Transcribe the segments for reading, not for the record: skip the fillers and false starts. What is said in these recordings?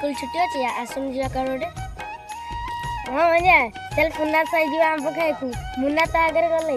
school छुट्टी अच्छी आसुन जा करोड़े हाँ मजा चल पुन्ना साई जीवा आम पकाए को मुन्ना ता अगर कर ले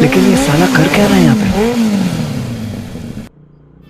लेकिन ये साला कर क्या रहा है यहाँ पे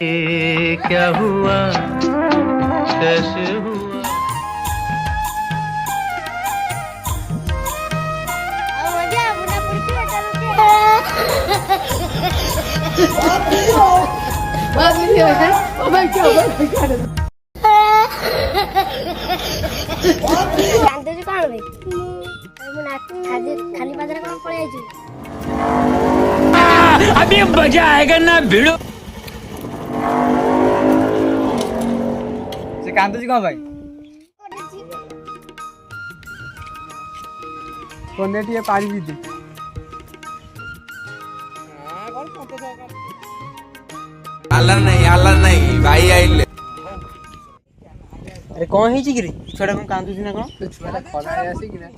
क्या हुआ कैसे हुआ मजा मुन्ना पुरती चलो बात नहीं है ओ भाई क्या जानते जी कौन भाई मुन्ना खाली बाजार कौन पड़े आई अभी मजा आएगा ना भिड़ो से कांतो जी कौन भाई कौन देती है पानी पीती आला नहीं भाई आइले अरे कौन ही चिकरी छुआटा कौन कांतो जी ना कौन छुआटा खड़ा है ऐसे कि ना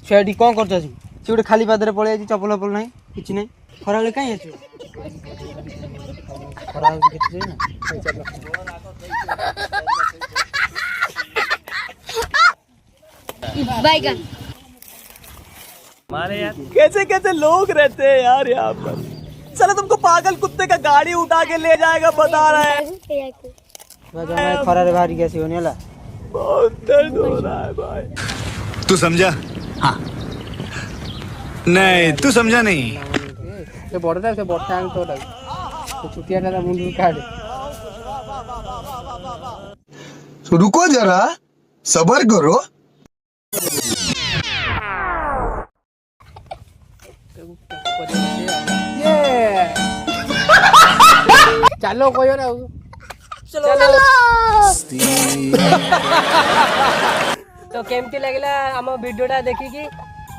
छुआटी कौन करछ छी छुआटा खाली पादरे पळे आछि चपल पल नाही किछि नाही खराले काई अछि खराले किछि ना बैगन मारे यार कैसे कैसे लोग रहते हैं यार यहाँ पर चलो तुमको पागल कुत्ते का गाड़ी उठा के ले जाएगा बता रहा है खरा रे भारी कैसी होने वाला बहुत दर्द हो रहा है भाई तू समझा हाँ नहीं तू समझा नहीं से बड़टा से बड़टा आंग तोड़ा तो छुटिया ना मुंडू काट रुको जरा सबर करो चलो कोई ना चलो तो केमती लगला आम वीडियोटा देखिकी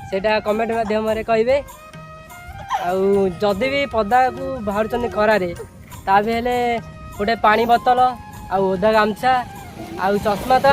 सेटा कमेंट माध्यम रे कहिबे आउ जदि भी पदा को बाहर चने खरारे ता भी हेले गोटे पानी बोतल आउ ओदा गामछा आउ चश्मा